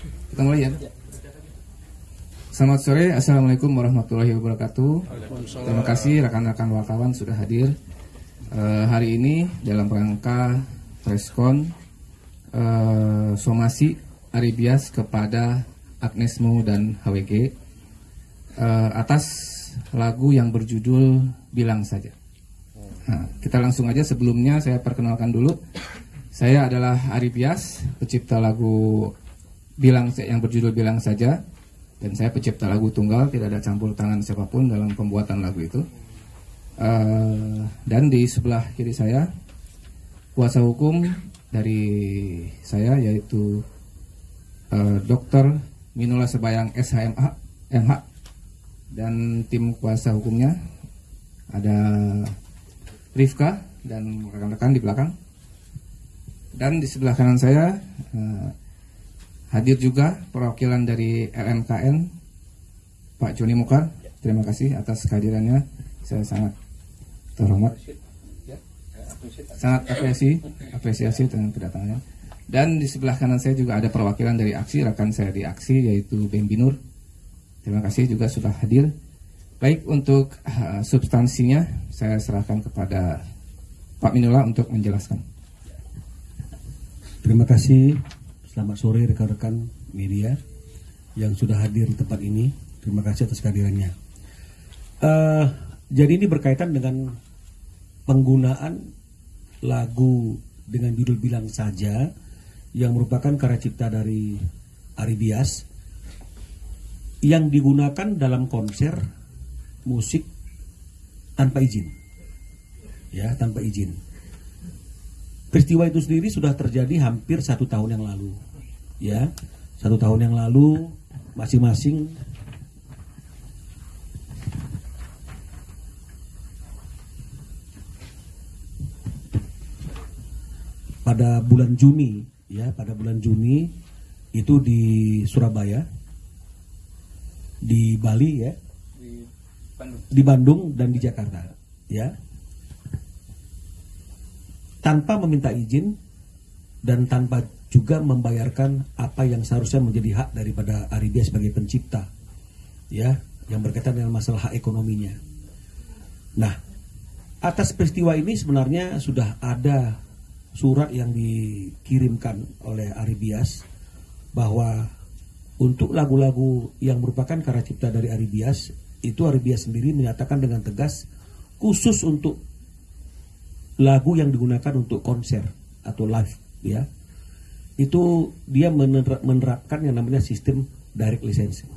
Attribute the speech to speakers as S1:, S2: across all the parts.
S1: Kita mulai ya. Selamat sore, Assalamualaikum warahmatullahi wabarakatuh. Terima kasih rekan-rekan wartawan sudah hadir hari ini dalam rangka preskon somasi Ari Bias kepada Agnes Mo dan HWG atas lagu yang berjudul Bilang Saja. Nah, kita langsung aja. Sebelumnya saya perkenalkan dulu. Saya adalah Ari Bias, pencipta lagu yang berjudul Bilang Saja. Dan saya pencipta lagu tunggal, tidak ada campur tangan siapapun dalam pembuatan lagu itu. Dan di sebelah kiri saya, kuasa hukum dari saya yaitu Dr. Minula Sebayang SHMH, MH, dan tim kuasa hukumnya ada Rifka dan rekan-rekan di belakang. Dan di sebelah kanan saya hadir juga perwakilan dari LMKN, Pak Joni Mukar. Terima kasih atas kehadirannya. Saya sangat terhormat, sangat apresiasi dengan kedatangannya. Dan di sebelah kanan saya juga ada perwakilan dari aksi, rekan saya di aksi yaitu Bem Binur. Terima kasih juga sudah hadir. Baik, untuk substansinya saya serahkan kepada Pak Minula untuk menjelaskan.
S2: Terima kasih. Selamat sore rekan-rekan media yang sudah hadir di tempat ini. Terima kasih atas kehadirannya. Jadi ini berkaitan dengan penggunaan lagu dengan judul Bilang Saja yang merupakan karya cipta dari Ari Bias yang digunakan dalam konser musik tanpa izin. Ya, tanpa izin. Peristiwa itu sendiri sudah terjadi hampir 1 tahun yang lalu, ya, 1 tahun yang lalu masing-masing pada bulan Juni, ya, pada bulan Juni itu di Surabaya, di Bali, ya, di Bandung dan di Jakarta, ya. Tanpa meminta izin dan tanpa juga membayarkan apa yang seharusnya menjadi hak daripada Ari Bias sebagai pencipta, ya, yang berkaitan dengan masalah hak ekonominya. Nah, atas peristiwa ini sebenarnya sudah ada surat yang dikirimkan oleh Ari Bias bahwa untuk lagu-lagu yang merupakan karya cipta dari Ari Bias itu Ari Bias sendiri menyatakan dengan tegas khusus untuk lagu yang digunakan untuk konser atau live, ya, itu dia menerapkan yang namanya sistem direct licensing.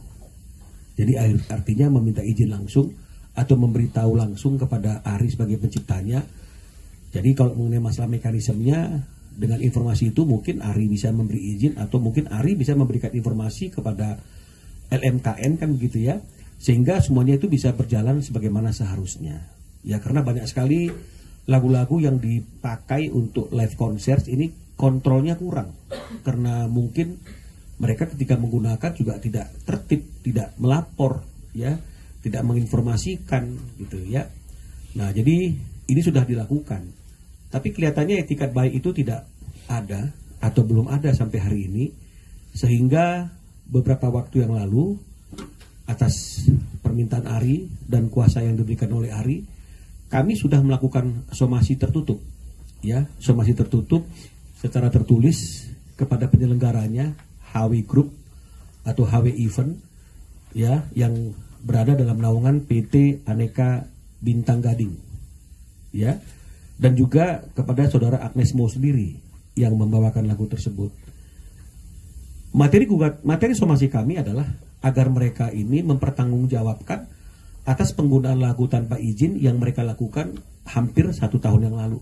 S2: Jadi artinya meminta izin langsung atau memberitahu langsung kepada Ari sebagai penciptanya. Jadi kalau mengenai masalah mekanismenya, dengan informasi itu mungkin Ari bisa memberi izin atau mungkin Ari bisa memberikan informasi kepada LMKN, kan begitu ya, sehingga semuanya itu bisa berjalan sebagaimana seharusnya. Ya, karena banyak sekali lagu-lagu yang dipakai untuk live concert ini kontrolnya kurang, karena mungkin mereka ketika menggunakan juga tidak tertib, tidak melapor, ya, tidak menginformasikan gitu ya. Nah, jadi ini sudah dilakukan, tapi kelihatannya etikat baik itu tidak ada atau belum ada sampai hari ini, sehingga beberapa waktu yang lalu atas permintaan Ari dan kuasa yang diberikan oleh Ari, kami sudah melakukan somasi tertutup, ya, somasi tertutup secara tertulis kepada penyelenggaranya HW Group atau HW Event, ya, yang berada dalam naungan PT Aneka Bintang Gading, ya, dan juga kepada saudara Agnes Mo sendiri yang membawakan lagu tersebut. Materi somasi kami adalah agar mereka ini mempertanggungjawabkan atas penggunaan lagu tanpa izin yang mereka lakukan hampir 1 tahun yang lalu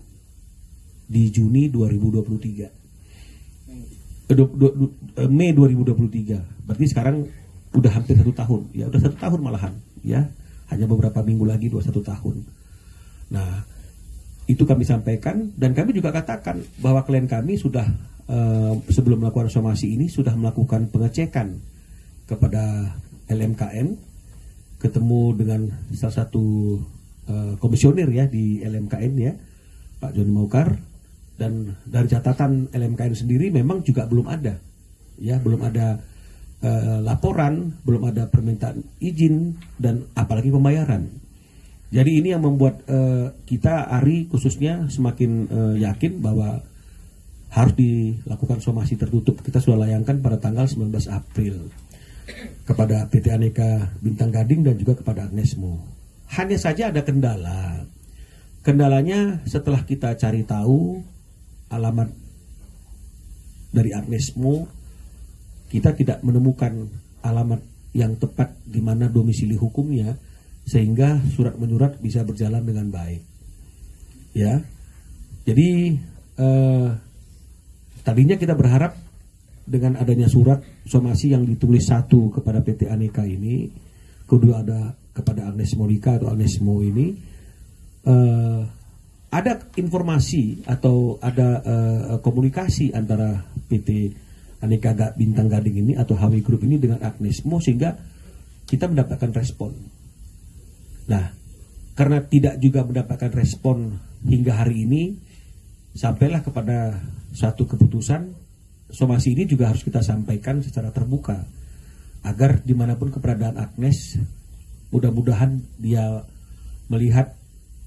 S2: di Juni 2023, Mei 2023. Berarti sekarang udah hampir 1 tahun, ya, udah 1 tahun malahan, ya, hanya beberapa minggu lagi 21 tahun. Nah, itu kami sampaikan dan kami juga katakan bahwa klien kami sudah sebelum melakukan somasi ini sudah melakukan pengecekan kepada LMKN, ketemu dengan salah satu komisioner, ya, di LMKN, ya, Pak Joni Mukar, dan dari catatan LMKN sendiri memang juga belum ada, ya, belum ada laporan, belum ada permintaan izin, dan apalagi pembayaran. Jadi ini yang membuat kita ARI khususnya semakin yakin bahwa harus dilakukan somasi tertutup. Kita sudah layangkan pada tanggal 19 April kepada PT Aneka Bintang Gading dan juga kepada Agnesmo. Hanya saja ada kendala. Kendalanya setelah kita cari tahu alamat dari Agnesmo, kita tidak menemukan alamat yang tepat di mana domisili hukumnya, sehingga surat menyurat bisa berjalan dengan baik. Ya, jadi tadinya kita berharap dengan adanya surat somasi yang ditulis satu kepada PT Aneka ini, kedua ada kepada Agnesmo Rika atau Agnesmo ini, ada informasi atau ada komunikasi antara PT Aneka Bintang Gading ini atau HW Group ini dengan Agnesmo, sehingga kita mendapatkan respon. Nah, karena tidak juga mendapatkan respon hingga hari ini, sampailah kepada satu keputusan, somasi ini juga harus kita sampaikan secara terbuka, agar dimanapun keberadaan Agnes, mudah-mudahan dia melihat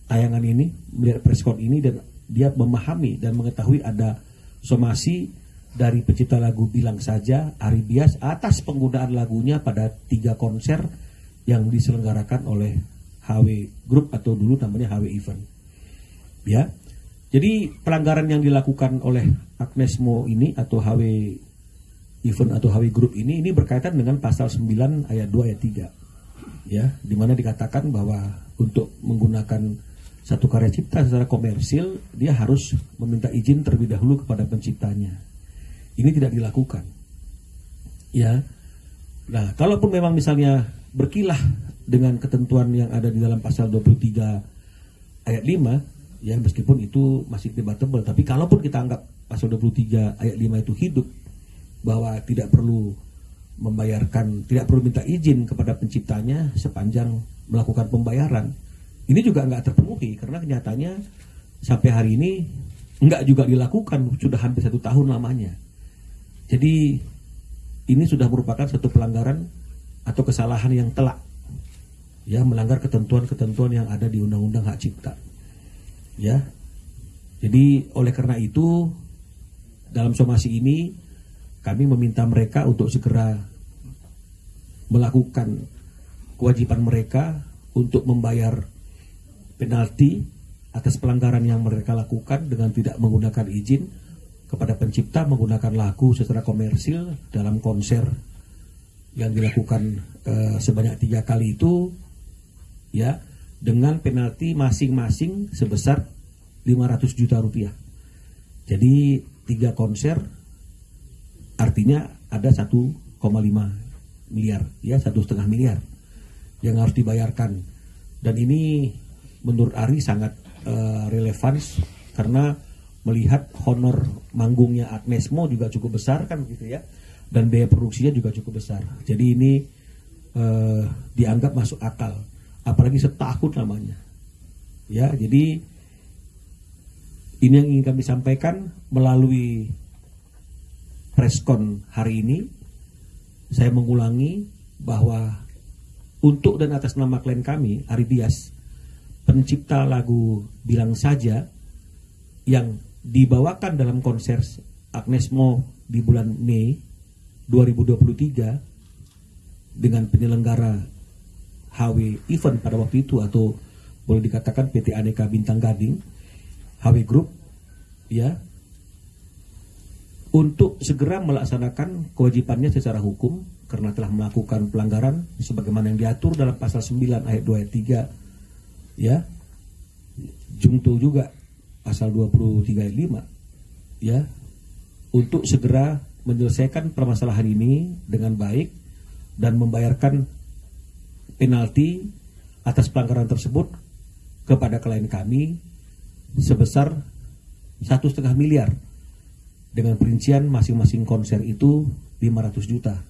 S2: tayangan ini, melihat preskon ini, dan dia memahami dan mengetahui ada somasi dari pencipta lagu Bilang Saja, Ari Bias, atas penggunaan lagunya pada 3 konser yang diselenggarakan oleh HW Group atau dulu namanya HW Event. Ya, jadi pelanggaran yang dilakukan oleh Agnesmo ini atau HW Event atau HW Group ini berkaitan dengan pasal 9 ayat 2 ayat 3. Ya, di mana dikatakan bahwa untuk menggunakan satu karya cipta secara komersil, dia harus meminta izin terlebih dahulu kepada penciptanya. Ini tidak dilakukan. Ya. Nah, kalaupun memang misalnya berkilah dengan ketentuan yang ada di dalam pasal 23 ayat 5, ya meskipun itu masih debatable, tapi kalaupun kita anggap pasal 23 ayat 5 itu hidup, bahwa tidak perlu membayarkan, tidak perlu minta izin kepada penciptanya sepanjang melakukan pembayaran, ini juga nggak terpenuhi, karena kenyataannya sampai hari ini nggak juga dilakukan, sudah hampir 1 tahun lamanya. Jadi ini sudah merupakan satu pelanggaran atau kesalahan yang telak, ya, melanggar ketentuan-ketentuan yang ada di Undang-Undang Hak Cipta. Ya, jadi oleh karena itu dalam somasi ini kami meminta mereka untuk segera melakukan kewajiban mereka untuk membayar penalti atas pelanggaran yang mereka lakukan dengan tidak menggunakan izin kepada pencipta menggunakan lagu secara komersil dalam konser yang dilakukan sebanyak 3 kali itu, ya, dengan penalti masing-masing sebesar 500 juta rupiah. Jadi 3 konser artinya ada 1,5 miliar, ya, 1,5 miliar yang harus dibayarkan. Dan ini menurut Ari sangat relevan, karena melihat honor manggungnya Agnesmo juga cukup besar kan gitu ya, dan biaya produksinya juga cukup besar. Jadi ini dianggap masuk akal, apalagi setahun lamanya. Ya, jadi ini yang ingin kami sampaikan melalui preskon hari ini. Saya mengulangi bahwa untuk dan atas nama klien kami, Ari Bias, pencipta lagu Bilang Saja yang dibawakan dalam konser Agnesmo di bulan Mei 2023 dengan penyelenggara HW Event pada waktu itu, atau boleh dikatakan PT Aneka Bintang Gading, HW Group, ya, untuk segera melaksanakan kewajibannya secara hukum karena telah melakukan pelanggaran sebagaimana yang diatur dalam pasal 9 ayat 2 ayat 3, ya, junto juga pasal 23 ayat 5, ya, untuk segera menyelesaikan permasalahan ini dengan baik dan membayarkan penalti atas pelanggaran tersebut kepada klien kami sebesar 1,5 miliar dengan perincian masing-masing konser itu 500 juta.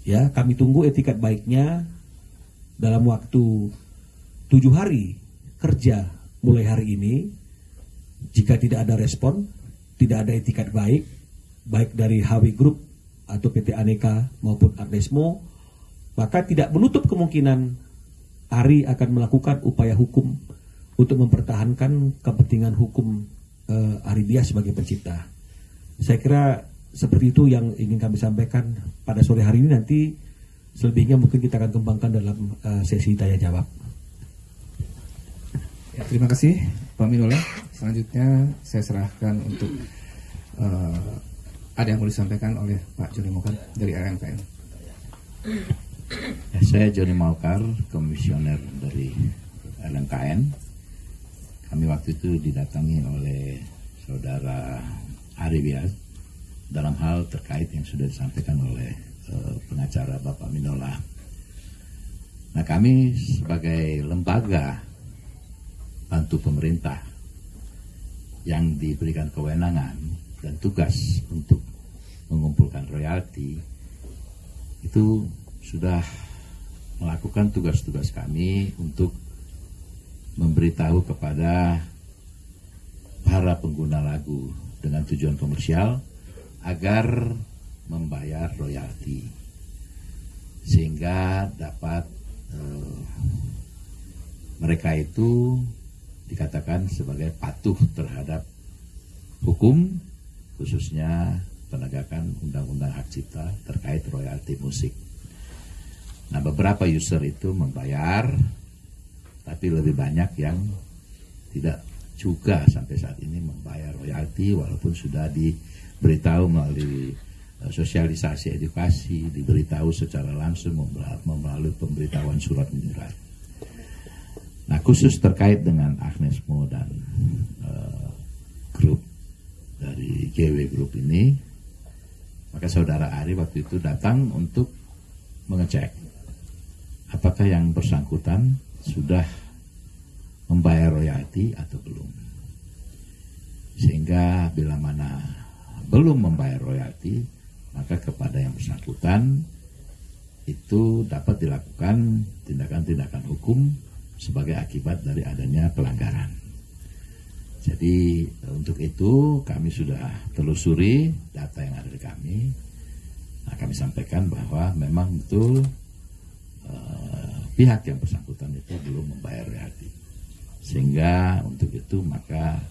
S2: Ya, kami tunggu etikat baiknya dalam waktu 7 hari kerja mulai hari ini. Jika tidak ada respon, tidak ada etikat baik, baik dari HW Group atau PT Aneka maupun Ardesmo, maka tidak menutup kemungkinan ARI akan melakukan upaya hukum untuk mempertahankan kepentingan hukum Aribias sebagai pencipta. Saya kira seperti itu yang ingin kami sampaikan pada sore hari ini. Nanti selebihnya mungkin kita akan kembangkan dalam sesi tanya jawab.
S1: Ya, terima kasih Pak Minola. Selanjutnya saya serahkan untuk ada yang mau disampaikan oleh Pak Joni Mokar dari LMKN.
S3: Ya, saya Joni Mokar, komisioner dari LMKN. Kami waktu itu didatangi oleh saudara Aribias dalam hal terkait yang sudah disampaikan oleh pengacara Bapak Minola. Nah, kami sebagai lembaga bantu pemerintah yang diberikan kewenangan dan tugas untuk mengumpulkan royalti itu sudah melakukan tugas-tugas kami untuk memberitahu kepada para pengguna lagu dengan tujuan komersial agar membayar royalti sehingga dapat mereka itu dikatakan sebagai patuh terhadap hukum, khususnya penegakan undang-undang hak cipta terkait royalti musik. Nah, beberapa user itu membayar, tapi lebih banyak yang tidak juga sampai saat ini membayar royalti, walaupun sudah diberitahu melalui sosialisasi edukasi, diberitahu secara langsung melalui pemberitahuan surat menyurat. Nah, khusus terkait dengan Agnesmo dan grup dari GW Group ini, maka saudara Ari waktu itu datang untuk mengecek apakah yang bersangkutan sudah membayar royalti atau belum. Sehingga bila mana belum membayar royalti, maka kepada yang bersangkutan itu dapat dilakukan tindakan-tindakan hukum sebagai akibat dari adanya pelanggaran. Jadi untuk itu kami sudah telusuri data yang ada di kami. Nah, kami sampaikan bahwa memang betul pihak yang bersangkutan itu belum membayar royalti. Sehingga untuk itu maka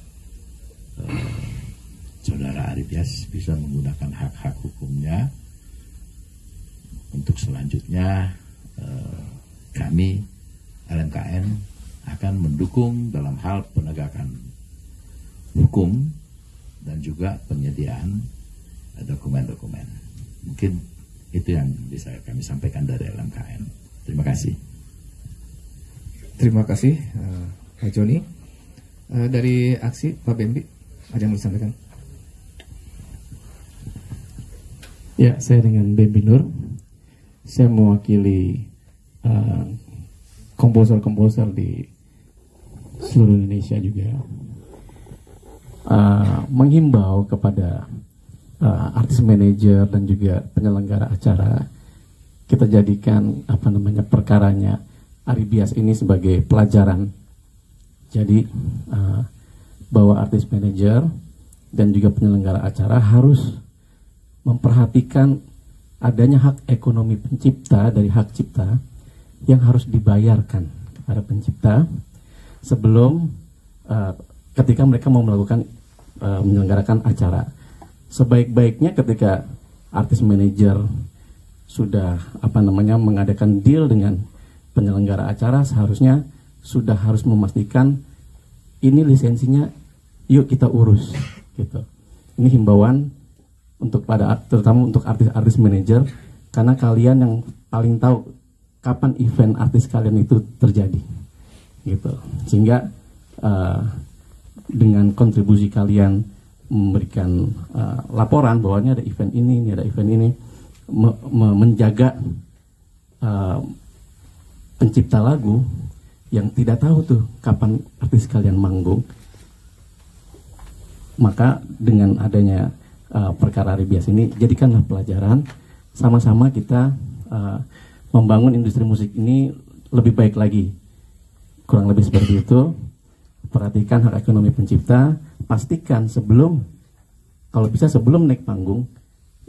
S3: saudara Aribias bisa menggunakan hak-hak hukumnya. Untuk selanjutnya kami LMKN akan mendukung dalam hal penegakan hukum dan juga penyediaan dokumen-dokumen. Mungkin itu yang bisa kami sampaikan dari LMKN. Terima kasih.
S1: Terima kasih Pak Joni. Dari aksi Pak Bembi, ada yang mau disampaikan?
S4: Ya, saya dengan Bembi Nur. Saya mewakili komposer-komposer di seluruh Indonesia juga, menghimbau kepada artis manajer dan juga penyelenggara acara, kita jadikan perkaranya Aribias ini sebagai pelajaran. Jadi bahwa artis manajer dan juga penyelenggara acara harus memperhatikan adanya hak ekonomi pencipta dari hak cipta yang harus dibayarkan kepada pencipta sebelum ketika mereka mau melakukan menyelenggarakan acara. Sebaik-baiknya ketika artis manajer sudah mengadakan deal dengan penyelenggara acara, seharusnya sudah harus memastikan ini lisensinya yuk kita urus gitu. Ini himbauan untuk terutama untuk artis-artis manajer, karena kalian yang paling tahu kapan event artis kalian itu terjadi gitu. Sehingga dengan kontribusi kalian memberikan laporan bahwa ini ada event ini ada event ini, menjaga pencipta lagu yang tidak tahu tuh kapan artis kalian manggung. Maka dengan adanya perkara Aribias ini, jadikanlah pelajaran, sama-sama kita membangun industri musik ini lebih baik lagi. Kurang lebih seperti itu. Perhatikan hak ekonomi pencipta, pastikan sebelum naik panggung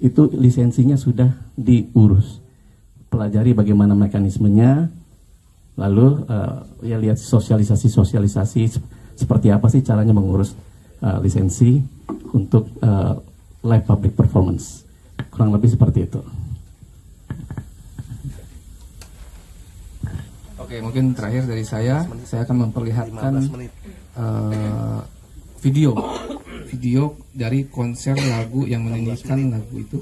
S4: itu lisensinya sudah diurus. Pelajari bagaimana mekanismenya, lalu ya lihat sosialisasi seperti apa sih caranya mengurus lisensi untuk live public performance. Kurang lebih seperti itu.
S1: Oke, mungkin terakhir dari saya akan memperlihatkan video dari konser lagu yang menyanyikan lagu itu,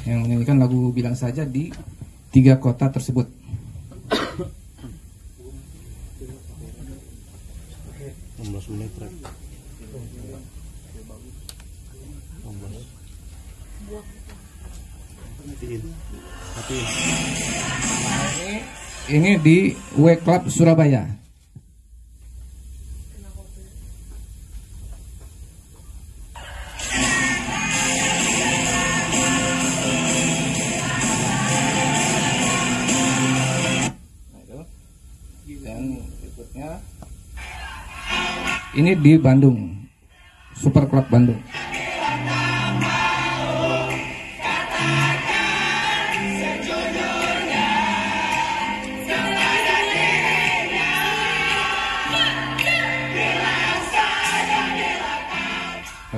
S1: yang menyanyikan lagu Bilang Saja di 3 kota tersebut. Ini di W Club Surabaya. Dan berikutnya ini di Bandung, Super Club Bandung.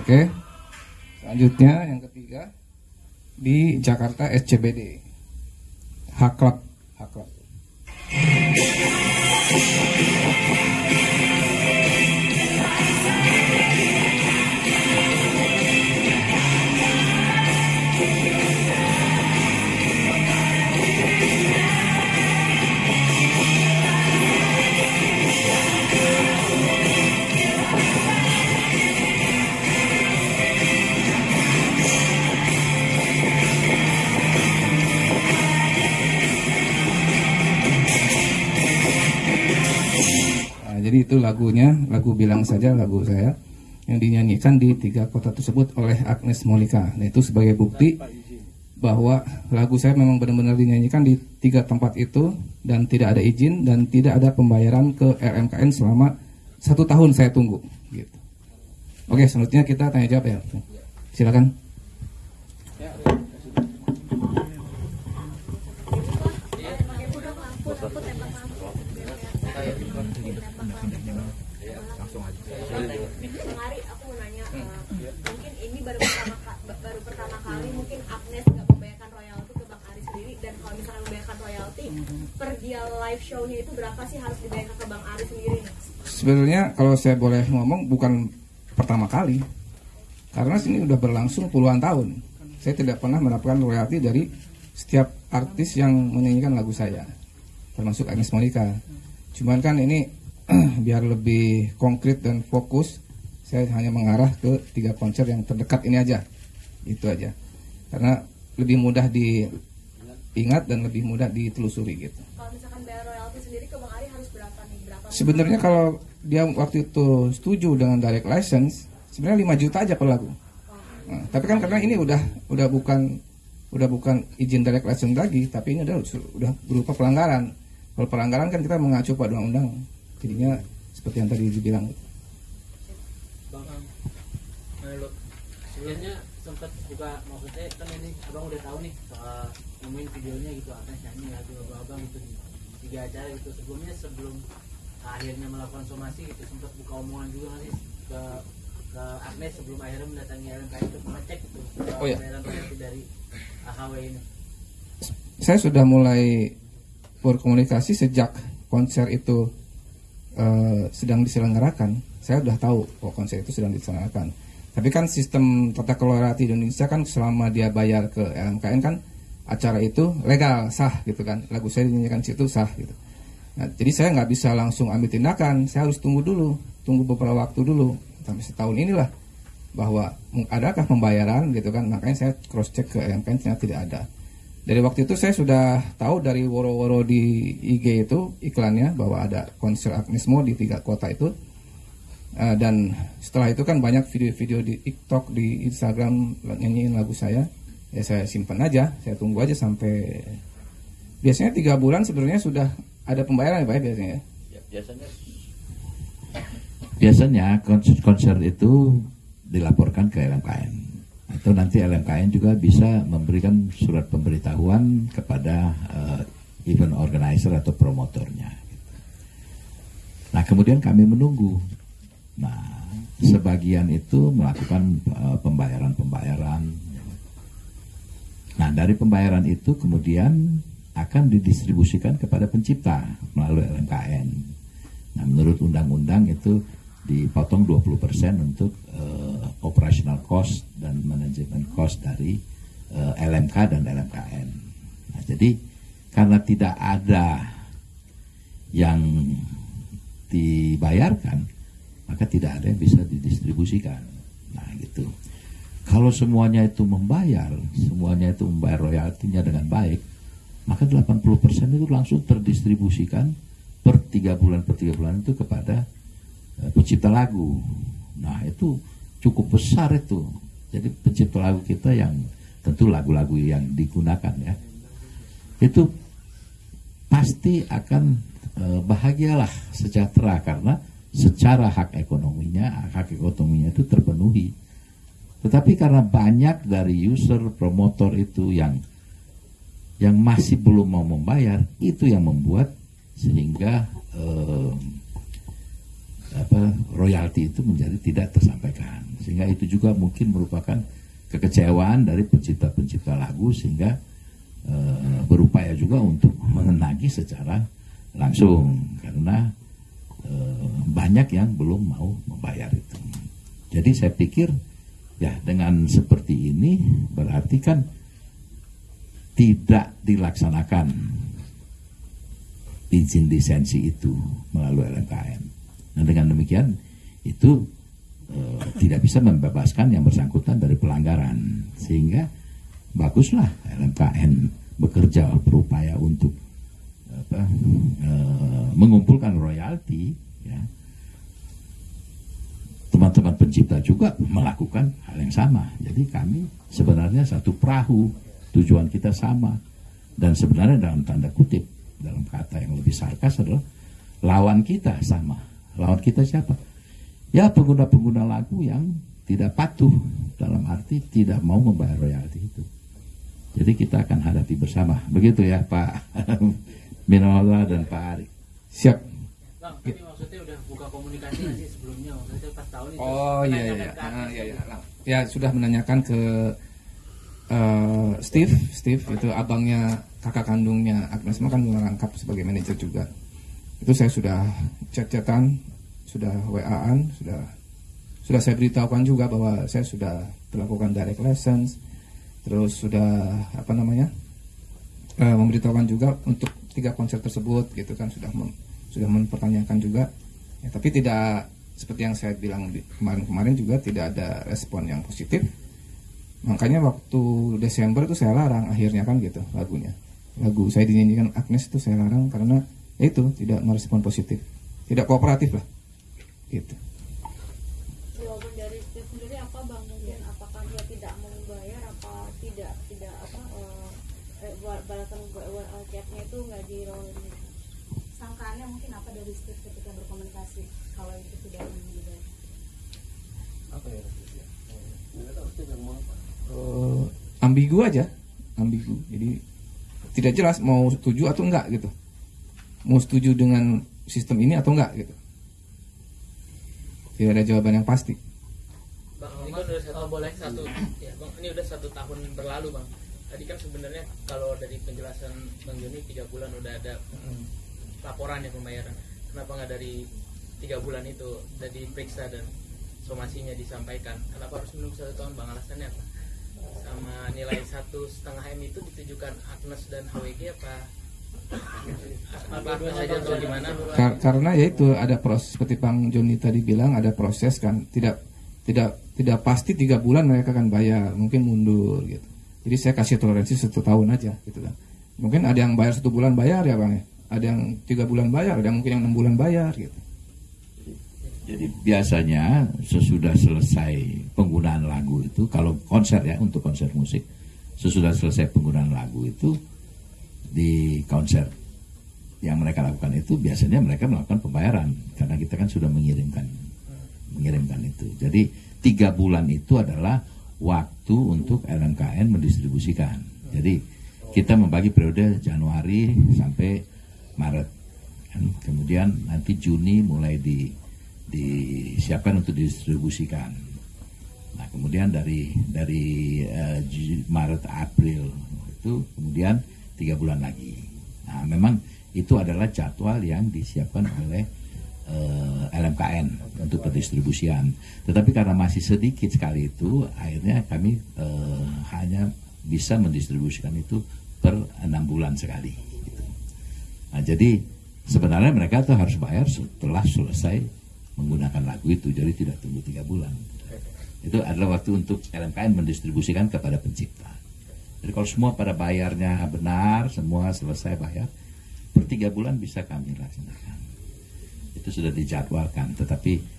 S1: Oke, selanjutnya yang ketiga di Jakarta SCBD, H Club. Jadi itu lagunya, lagu Bilang Saja, lagu saya yang dinyanyikan di 3 kota tersebut oleh Agnes Monica. Nah, itu sebagai bukti bahwa lagu saya memang benar-benar dinyanyikan di 3 tempat itu dan tidak ada izin dan tidak ada pembayaran ke RMKN selama 1 tahun saya tunggu. Gitu. Oke, selanjutnya kita tanya jawab ya. Silakan.
S5: Bang Ari, aku mau nanya, mungkin ini baru pertama kali mungkin Agnes nggak membayarkan royalti ke Bang Ari sendiri, dan kalau misalnya membayarkan royalti per dia live show-nya itu berapa sih harus dibayarkan ke Bang Ari sendiri?
S1: Sebenarnya kalau saya boleh ngomong bukan pertama kali, karena ini udah berlangsung puluhan tahun. Saya tidak pernah mendapatkan royalti dari setiap artis yang menyanyikan lagu saya, termasuk Agnes Monica. Cuman kan ini biar lebih konkret dan fokus, saya hanya mengarah ke 3 konser yang terdekat ini aja, itu aja, karena lebih mudah diingat dan lebih mudah ditelusuri gitu.
S5: Kalau misalkan bayar royalti sendiri ke Bang Ari harus berapa nih?
S1: Sebenarnya kalau dia waktu itu setuju dengan direct license, sebenarnya 5 juta aja per lagu. Nah, tapi kan karena ini udah bukan izin direct license lagi, tapi ini udah berupa pelanggaran. Kalau pelanggaran kan kita mengacu pada undang-undang. Jadinya seperti yang tadi dibilang.
S6: Bang, sebelumnya sempat juga, maksudnya kan ini abang udah tahu nih soal nemuin videonya gitu, akan nyanyi lagu abang gitu di 3 acara gitu. Sebelum akhirnya melakukan somasi gitu, sempat buka omongan juga nggak sih ke Agnes sebelum akhirnya mendatangi RMKN untuk mengecek gitu pembayaran royalti dari AHW ini.
S1: Saya sudah mulai berkomunikasi sejak konser itu sedang diselenggarakan. Saya sudah tahu bahwa konser itu sedang diselenggarakan. Tapi kan sistem tata kelola royalti di Indonesia kan selama dia bayar ke RMKN kan acara itu legal, sah gitu kan. Lagu saya dinyanyikan situ sah gitu. Nah, jadi saya nggak bisa langsung ambil tindakan. Saya harus tunggu beberapa waktu dulu, sampai setahun inilah, bahwa adakah pembayaran gitu kan. Makanya saya cross check ke RMKN, ternyata tidak ada. Dari waktu itu saya sudah tahu dari woro-woro di IG itu iklannya bahwa ada konser Agnes Mo di 3 kota itu. Dan setelah itu kan banyak video-video di TikTok, di Instagram nyanyiin lagu saya. Ya saya simpan aja, saya tunggu aja sampai biasanya 3 bulan sebenarnya sudah ada pembayaran ya Pak biasanya.
S3: Ya, biasanya konser itu dilaporkan ke RMKN. Atau nanti LMKN juga bisa memberikan surat pemberitahuan kepada event organizer atau promotornya. Nah, kemudian kami menunggu. Nah, sebagian itu melakukan pembayaran-pembayaran. Nah, dari pembayaran itu kemudian akan didistribusikan kepada pencipta melalui LMKN. Nah, menurut undang-undang itu dipotong 20% untuk operational cost dan manajemen cost dari LMK dan LMKN. Nah, jadi karena tidak ada yang dibayarkan, maka tidak ada yang bisa didistribusikan. Nah, gitu. Kalau semuanya itu membayar royaltinya dengan baik, maka 80% itu langsung terdistribusikan per 3 bulan itu kepada pencipta lagu. Nah, itu cukup besar itu. Jadi pencipta lagu kita yang tentu lagu-lagu yang digunakan ya, itu pasti akan bahagialah, sejahtera, karena secara hak ekonominya itu terpenuhi. Tetapi karena banyak dari user promotor itu yang masih belum mau membayar, itu yang membuat sehingga royalti itu menjadi tidak tersampaikan. Sehingga itu juga mungkin merupakan kekecewaan dari pencipta-pencipta lagu, sehingga berupaya juga untuk menagih secara langsung, karena banyak yang belum mau membayar itu. Jadi saya pikir ya dengan seperti ini berarti kan tidak dilaksanakan izin lisensi itu melalui LMKN. Nah, dengan demikian itu tidak bisa membebaskan yang bersangkutan dari pelanggaran, sehingga baguslah LMKN bekerja berupaya untuk mengumpulkan royalti ya. Teman-teman pencipta juga melakukan hal yang sama. Jadi kami sebenarnya satu perahu, tujuan kita sama. Dan sebenarnya dalam tanda kutip, dalam kata yang lebih sarkas adalah lawan kita sama. Lawan kita siapa? Ya, pengguna-pengguna lagu yang tidak patuh, dalam arti tidak mau membayar royalti itu. Jadi kita akan hadapi bersama. Begitu ya Pak Minola dan Pak Ari.
S1: Siap.
S6: Bang, tapi maksudnya udah buka komunikasi nggak sih sebelumnya? Maksudnya pas tahun itu.
S1: Oh iya. Ya, sudah menanyakan ke Steve itu abangnya kakak kandungnya Agnes, kan merangkap sebagai manajer juga. Itu saya sudah chat-chatan, sudah WA-an, sudah saya beritahukan juga bahwa saya sudah melakukan direct lessons, terus sudah memberitahukan juga untuk 3 konser tersebut gitu kan, sudah mempertanyakan juga ya, tapi tidak seperti yang saya bilang kemarin juga tidak ada respon yang positif. Makanya waktu Desember itu saya larang akhirnya kan gitu lagu saya dinyanyikan Agnes itu saya larang karena itu tidak merespon positif, tidak kooperatif lah gitu.
S5: Jawaban dari Steve sendiri apa Bang? Mungkin apakah dia tidak mau membayar, apa tidak balasan chatnya itu nggak dirolling? Sangkaannya mungkin apa dari Steve ketika berkomunikasi kalau itu tidak dibayar?
S1: Apa ya? Ambigu aja, jadi tidak jelas mau setuju atau enggak gitu, mau setuju dengan sistem ini atau enggak gitu, tidak ada jawaban yang pasti.
S6: Bang, ini kan udah ini udah 1 tahun berlalu Bang. Tadi kan sebenarnya kalau dari penjelasan Bang Joni 3 bulan udah ada laporan ya pembayaran. Kenapa nggak dari 3 bulan itu udah diperiksa dan somasinya disampaikan? Kenapa harus menunggu 1 tahun Bang? Alasannya apa? Sama nilai 1,5 M itu ditujukan Agnes dan HWG apa saja atau gimana?
S1: Karena ya itu ada proses seperti Bang Joni tadi bilang, ada proses kan, tidak pasti 3 bulan mereka akan bayar, mungkin mundur gitu. Jadi saya kasih toleransi 1 tahun aja gitu kan. Mungkin ada yang bayar 1 bulan bayar ya Bang ya, ada yang 3 bulan bayar, ada yang mungkin yang 6 bulan bayar gitu.
S3: Jadi biasanya sesudah selesai penggunaan lagu itu, kalau konser ya, untuk konser musik, sesudah selesai penggunaan lagu itu, di konser yang mereka lakukan itu biasanya mereka melakukan pembayaran, karena kita kan sudah mengirimkan itu. Jadi 3 bulan itu adalah waktu untuk LMKN mendistribusikan. Jadi kita membagi periode Januari sampai Maret. Kemudian nanti Juni mulai disiapkan untuk didistribusikan. Nah kemudian dari Maret April itu kemudian 3 bulan lagi. Nah memang itu adalah jadwal yang disiapkan oleh LMKN untuk pendistribusian. Tetapi karena masih sedikit sekali itu, akhirnya kami hanya bisa mendistribusikan itu per 6 bulan sekali. Gitu. Nah jadi sebenarnya mereka tuh harus bayar setelah selesai menggunakan lagu itu, jadi tidak tunggu 3 bulan. Itu adalah waktu untuk LMKN mendistribusikan kepada pencipta. Jadi kalau semua pada bayarnya benar, semua selesai bayar, per 3 bulan bisa kami laksanakan. Itu sudah dijadwalkan, tetapi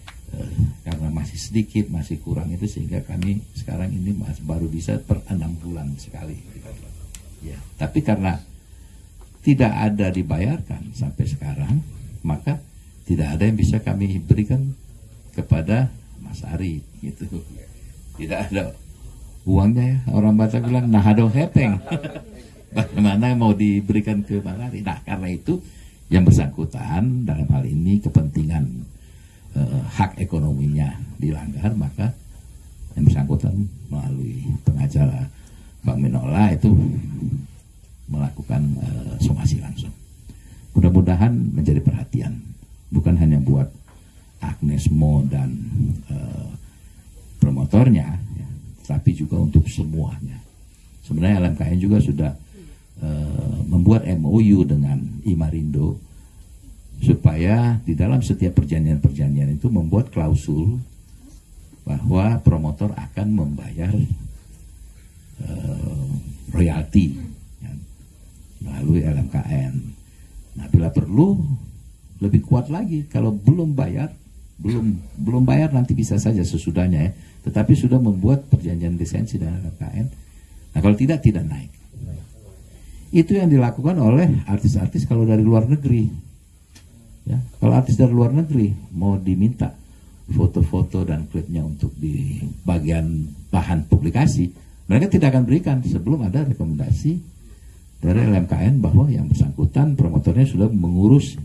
S3: karena masih sedikit, masih kurang itu sehingga kami sekarang ini baru bisa per 6 bulan sekali. Ya, tapi karena tidak ada dibayarkan sampai sekarang, maka tidak ada yang bisa kami berikan kepada Mas Ari gitu. Tidak ada uangnya ya. Orang Batak bilang nahado hepeng. Bagaimana mau diberikan ke Mas Ari? Nah, karena itu yang bersangkutan dalam hal ini kepentingan hak ekonominya dilanggar, maka yang bersangkutan melalui pengacara Bang Minola itu melakukan somasi langsung. Mudah-mudahan menjadi perhatian, bukan hanya buat Agnes Mo dan promotornya, ya, tapi juga untuk semuanya. Sebenarnya LMKN juga sudah membuat MOU dengan Imarindo supaya di dalam setiap perjanjian-perjanjian itu membuat klausul bahwa promotor akan membayar royalti ya, melalui LMKN. Nah, bila perlu lebih kuat lagi, kalau belum bayar nanti bisa saja sesudahnya ya. Tetapi sudah membuat perjanjian lisensi dengan LMKN. Nah, kalau tidak naik. Itu yang dilakukan oleh artis-artis kalau dari luar negeri. Ya, kalau artis dari luar negeri mau diminta foto-foto dan klipnya untuk di bagian bahan publikasi, mereka tidak akan berikan sebelum ada rekomendasi dari LMKN bahwa yang bersangkutan promotornya sudah mengurus.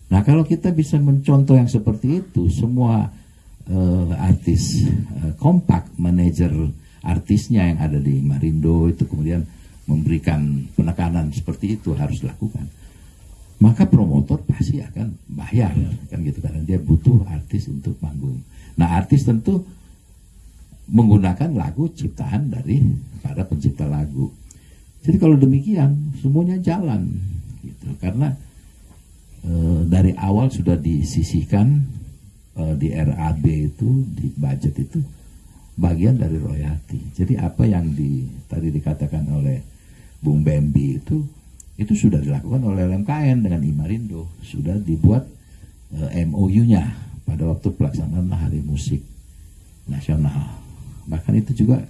S3: Nah, kalau kita bisa mencontoh yang seperti itu, semua artis kompak, manajer artisnya yang ada di Marindo itu kemudian memberikan penekanan seperti itu harus dilakukan, maka promotor pasti akan bayar kan gitu, karena dia butuh artis untuk manggung. Nah, artis tentu menggunakan lagu ciptaan dari para pencipta lagu. Jadi kalau demikian semuanya jalan gitu, karena dari awal sudah disisihkan di RAB itu, di budget itu bagian dari royalti. Jadi apa yang tadi dikatakan oleh Bung Bambi itu sudah dilakukan oleh LMKN dengan Imarindo, sudah dibuat MOU-nya pada waktu pelaksanaan Hari Musik Nasional. Bahkan itu juga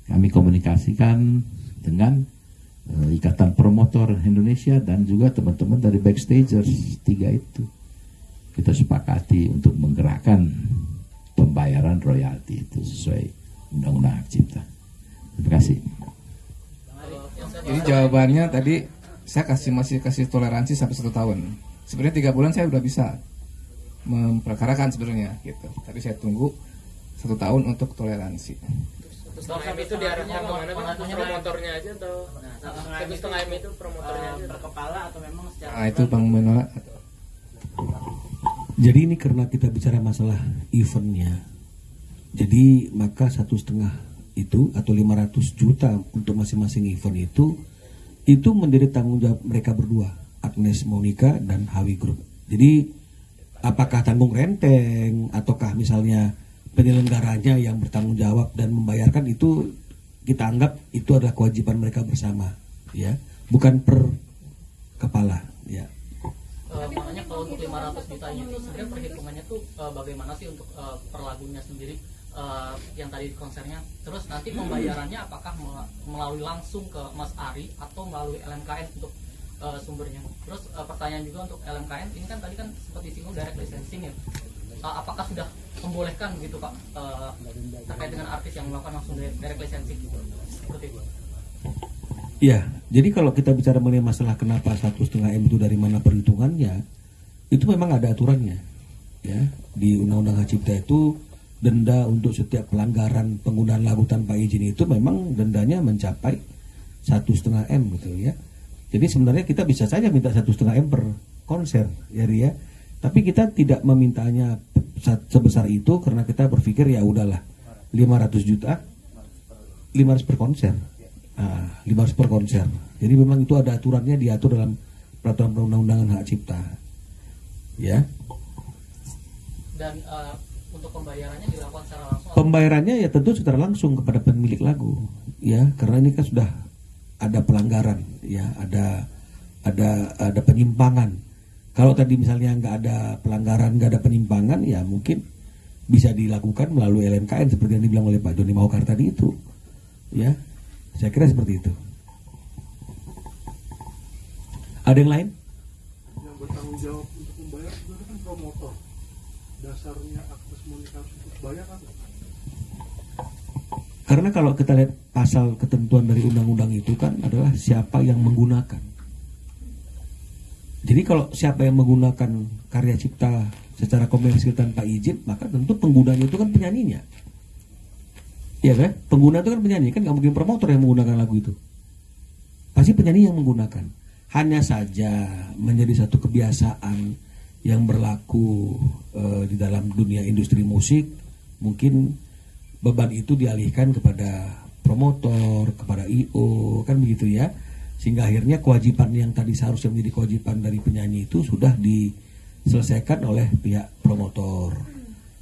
S3: kami komunikasikan dengan Ikatan Promotor Indonesia dan juga teman-teman dari Backstagers 3 itu. Kita sepakati untuk menggerakkan pembayaran royalti itu sesuai Undang-Undang Hak Cipta. Terima kasih.
S1: Jadi jawabannya tadi saya masih kasih toleransi sampai 1 tahun. Sebenarnya 3 bulan saya udah bisa memperkarakan sebenarnya gitu. Tapi saya tunggu 1 tahun untuk toleransi.
S6: Sampai itu diarahkan kemana Pak? Promotornya aja atau 1,5 M itu promotornya aja per kepala atau memang secara?
S1: Nah, itu Bang Menola.
S2: Jadi ini karena kita bicara masalah eventnya, jadi maka 1,5 itu atau 500 juta untuk masing-masing event itu menjadi tanggung jawab mereka berdua, Agnes Monica dan Hawi Group. Jadi apakah tanggung renteng ataukah misalnya penyelenggaranya yang bertanggung jawab dan membayarkan, itu kita anggap itu adalah kewajiban mereka bersama, ya, bukan per kepala, ya.
S7: Makanya kalau untuk 500 jutanya itu sebenarnya perhitungannya tuh bagaimana sih untuk per lagunya sendiri yang tadi konsernya, terus nanti pembayarannya apakah melalui langsung ke Mas Ari atau melalui LMKN untuk sumbernya. Terus pertanyaan juga untuk LMKN ini kan tadi kan seperti disinggung direct licensing ya. apakah sudah membolehkan gitu Pak terkait dengan artis yang melakukan langsung direct licensing gitu seperti itu?
S2: Ya, jadi kalau kita bicara mengenai masalah kenapa 1,5 M itu dari mana perhitungannya, itu memang ada aturannya. Ya, di Undang-Undang Hak Cipta itu denda untuk setiap pelanggaran penggunaan lagu tanpa izin itu memang dendanya mencapai 1,5 M gitu ya. Jadi sebenarnya kita bisa saja minta 1,5 M per konser ya Ria. Tapi kita tidak memintanya sebesar itu karena kita berpikir ya udahlah 500 juta 500 per konser. 500 per konser. Jadi memang itu ada aturannya, diatur dalam peraturan perundang-undangan hak cipta. Ya.
S7: Dan untuk pembayarannya dilakukan secara langsung?
S2: Pembayarannya ya tentu secara langsung kepada pemilik lagu, ya, karena ini kan sudah ada pelanggaran, ya, ada penyimpangan. Kalau tadi misalnya nggak ada pelanggaran, nggak ada penyimpangan, ya mungkin bisa dilakukan melalui LMKN seperti yang dibilang oleh Pak Joni Mahokar tadi itu, ya. Saya kira seperti itu. Ada yang lain?
S8: Yang bertanggung jawab untuk membayar sebenarnya kan promotor. Dasarnya akses monetar untuk bayar apa?
S2: Karena kalau kita lihat pasal ketentuan dari undang-undang itu kan adalah siapa yang menggunakan. Jadi kalau siapa yang menggunakan karya cipta secara komersil tanpa izin, maka tentu penggunanya itu kan penyanyinya. Iya kan? Pengguna itu kan penyanyi, kan nggak mungkin promotor yang menggunakan lagu itu. Pasti penyanyi yang menggunakan. Hanya saja menjadi satu kebiasaan yang berlaku di dalam dunia industri musik, mungkin beban itu dialihkan kepada promotor, kepada IO, kan begitu ya. Sehingga akhirnya kewajiban yang tadi seharusnya menjadi kewajiban dari penyanyi itu sudah diselesaikan oleh pihak promotor.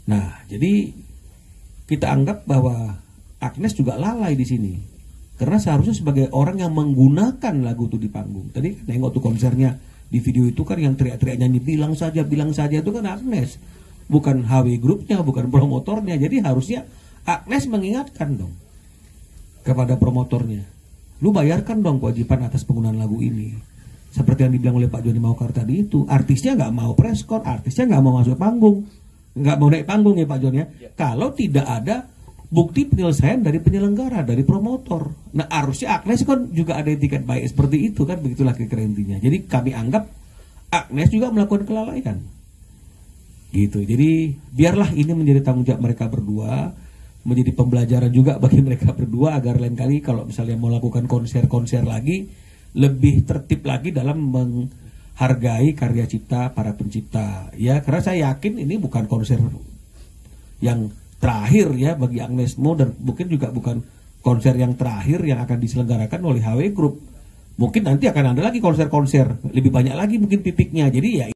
S2: Nah, jadi kita anggap bahwa Agnes juga lalai di sini. Karena seharusnya sebagai orang yang menggunakan lagu itu di panggung. Tadi nengok tuh konsernya, di video itu kan yang teriak-teriak nyanyi bilang saja itu kan Agnes, bukan HW grupnya, bukan promotornya. Jadi harusnya Agnes mengingatkan dong kepada promotornya, lu bayarkan dong kewajiban atas penggunaan lagu ini. Seperti yang dibilang oleh Pak Joni Mahokar tadi itu, artisnya nggak mau press con, artisnya nggak mau masuk panggung, nggak mau naik panggung ya Pak Joni ya. Kalau tidak ada bukti penyelesaian dari penyelenggara, dari promotor. Nah harusnya Agnes kan juga ada etiket baik seperti itu kan, begitulah kira-kira intinya. Jadi kami anggap Agnes juga melakukan kelalaian gitu. Jadi biarlah ini menjadi tanggung jawab mereka berdua, menjadi pembelajaran juga bagi mereka berdua, agar lain kali kalau misalnya mau lakukan konser-konser lagi, lebih tertib lagi dalam menghargai karya cipta para pencipta. Ya, karena saya yakin ini bukan konser yang terakhir ya bagi Agnes Mo, dan mungkin juga bukan konser yang terakhir yang akan diselenggarakan oleh HW Group. Mungkin nanti akan ada lagi konser-konser lebih banyak lagi mungkin pipiknya. Jadi ya